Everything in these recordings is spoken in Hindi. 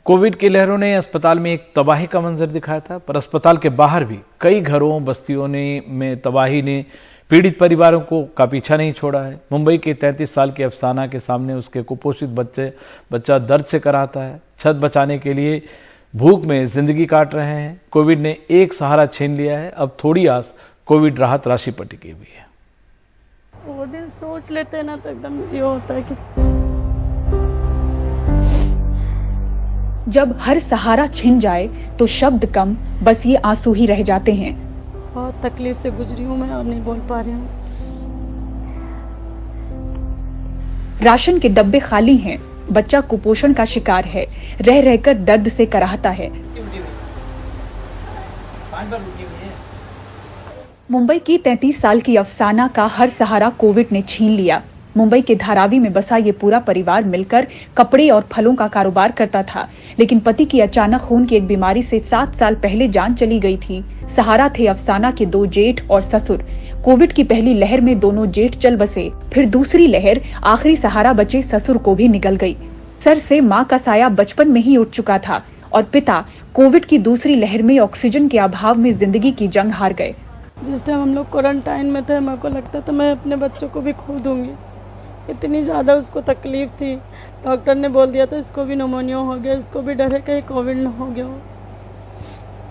कोविड की लहरों ने अस्पताल में एक तबाही का मंजर दिखाया था, पर अस्पताल के बाहर भी कई घरों बस्तियों में तबाही ने पीड़ित परिवारों का पीछा नहीं छोड़ा है। मुंबई के 33 साल के अफसाना के सामने उसके कुपोषित बच्चा दर्द से कराहता है। छत बचाने के लिए भूख में जिंदगी काट रहे हैं। कोविड ने एक सहारा छीन लिया है। अब थोड़ी आस कोविड राहत राशि पर टिकी हुई है। वो दिन सोच लेते हैं ना तो एकदम ये होता है कि जब हर सहारा छिन जाए तो शब्द कम, बस ये आंसू ही रह जाते हैं। बहुत तकलीफ से गुजरी हूँ मैं और नहीं बोल पा रही हूँ। राशन के डब्बे खाली हैं, बच्चा कुपोषण का शिकार है, रह रहकर दर्द से कराहता है। मुंबई की 33 साल की अफसाना का हर सहारा कोविड ने छीन लिया। मुंबई के धारावी में बसा ये पूरा परिवार मिलकर कपड़े और फलों का कारोबार करता था, लेकिन पति की अचानक खून की एक बीमारी से 7 साल पहले जान चली गई थी। सहारा थे अफसाना के 2 जेठ और ससुर। कोविड की पहली लहर में दोनों जेठ चल बसे, फिर दूसरी लहर आखिरी सहारा बचे ससुर को भी निगल गई। सर से माँ का साया बचपन में ही उठ चुका था और पिता कोविड की दूसरी लहर में ऑक्सीजन के अभाव में जिंदगी की जंग हार गए। जिस टाइम हम लोग क्वारंटाइन में थे, मेरे को लगता था मैं अपने बच्चों को भी खो दूंगी। इतनी ज़्यादा उसको तकलीफ थी। डॉक्टर ने बोल दिया था इसको भी निमोनिया हो गया, इसको भी डर है कहीं कोविड न हो गया हो।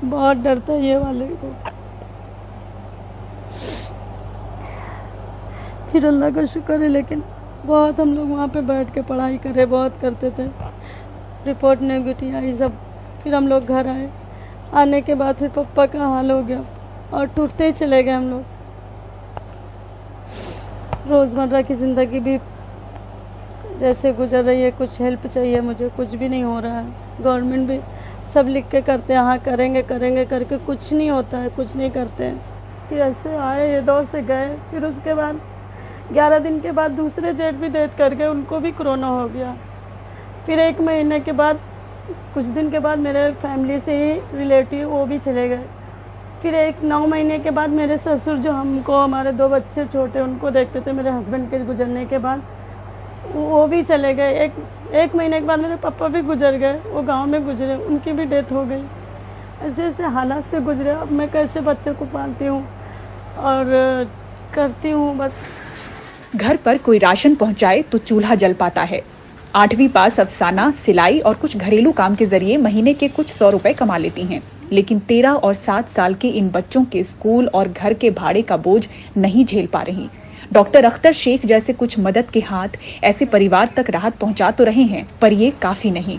बहुत डर था ये वाले को। फिर अल्लाह का शुक्र है, लेकिन बहुत हम लोग वहाँ पे बैठ के पढ़ाई करे, बहुत करते थे। रिपोर्ट नेगेटिव आई सब। फिर हम लोग घर आए। आने के बाद फिर पप्पा का हाल हो गया और टूटते ही चले गए हम लोग। रोज़मर्रा की ज़िंदगी भी जैसे गुजर रही है, कुछ हेल्प चाहिए मुझे, कुछ भी नहीं हो रहा है। गवर्नमेंट भी सब लिख के करते हैं, हाँ करेंगे करेंगे करके कुछ नहीं होता है, कुछ नहीं करते हैं। फिर ऐसे आए, ये दौर से गए। फिर उसके बाद 11 दिन के बाद दूसरे जेठ भी डेथ कर गए, उनको भी कोरोना हो गया। फिर 1 महीने के बाद, कुछ दिन के बाद मेरे फैमिली से ही रिलेटिव वो भी चले गए। फिर 9 महीने के बाद मेरे ससुर, जो हमको हमारे 2 बच्चे छोटे उनको देखते थे मेरे हस्बैंड के गुजरने के बाद, वो भी चले गए। एक महीने के बाद मेरे पापा भी गुजर गए, वो गांव में गुजरे, उनकी भी डेथ हो गई। ऐसे ऐसे हालात से गुजरे। अब मैं कैसे बच्चे को पालती हूँ और करती हूँ। बस घर पर कोई राशन पहुंचाए तो चूल्हा जल पाता है। 8वीं पास अफसाना सिलाई और कुछ घरेलू काम के जरिए महीने के कुछ 100 रुपए कमा लेती हैं, लेकिन 13 और 7 साल के इन बच्चों के स्कूल और घर के भाड़े का बोझ नहीं झेल पा रही। डॉक्टर अख्तर शेख जैसे कुछ मदद के हाथ ऐसे परिवार तक राहत पहुंचा तो रहे हैं, पर ये काफी नहीं।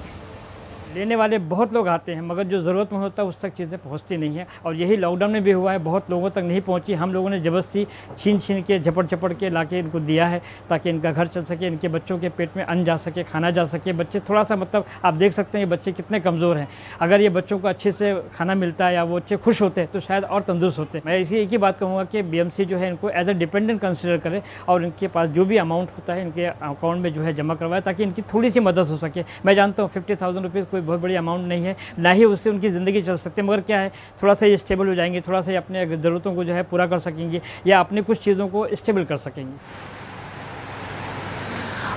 लेने वाले बहुत लोग आते हैं, मगर जो ज़रूरतमंद होता है उस तक चीज़ें पहुंचती नहीं है। और यही लॉकडाउन में भी हुआ है, बहुत लोगों तक नहीं पहुंची। हम लोगों ने जबरदस्ती छीन के झपट के लाके इनको दिया है, ताकि इनका घर चल सके, इनके बच्चों के पेट में अन्न जा सके, खाना जा सके। बच्चे थोड़ा सा, मतलब आप देख सकते हैं ये बच्चे कितने कमज़ोर हैं। अगर ये बच्चों को अच्छे से खाना मिलता है या वो अच्छे खुश होते हैं तो शायद और तंदुरुस्त होते। मैं इसी एक ही बात कहूँगा कि BMC जो है इनको एज ए डिपेंडेंट कंसिडर करे और इनके पास जो भी अमाउंट होता है इनके अकाउंट में जो है जमा करवाए, ताकि इनकी थोड़ी सी मदद हो सके। मैं जानता हूँ 50,000 रुपीज़ कोई बहुत बड़ी अमाउंट नहीं है, ना ही उससे उनकी ज़िंदगी चल सकती है, मगर क्या है, थोड़ा सा ये स्टेबल हो जाएंगे, थोड़ा सा ये अपने ज़रूरतों को जो है पूरा कर सकेंगे या अपने कुछ चीज़ों को स्टेबल कर सकेंगे।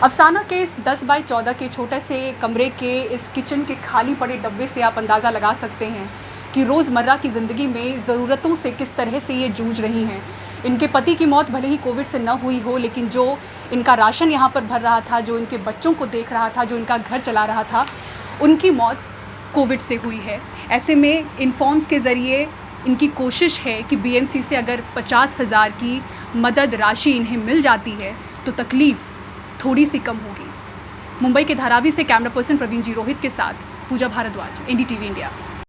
अफसाना के इस 10 बाय 14 के छोटे से कमरे के इस किचन के खाली पड़े डब्बे से आप अंदाज़ा लगा सकते हैं कि रोज़मर्रा की ज़िंदगी में ज़रूरतों से किस तरह से ये जूझ रही हैं। इनके पति की मौत भले ही कोविड से न हुई हो, लेकिन जो इनका राशन यहाँ पर भर रहा था, जो इनके बच्चों को देख रहा था, जो इनका घर चला रहा था, उनकी मौत कोविड से हुई है। ऐसे में इन फॉर्म्स के ज़रिए इनकी कोशिश है कि BMC से अगर 50,000 की मदद राशि इन्हें मिल जाती है तो तकलीफ़ थोड़ी सी कम होगी। मुंबई के धारावी से कैमरा पर्सन प्रवीण जी रोहित के साथ पूजा भारद्वाज, NDTV इंडिया।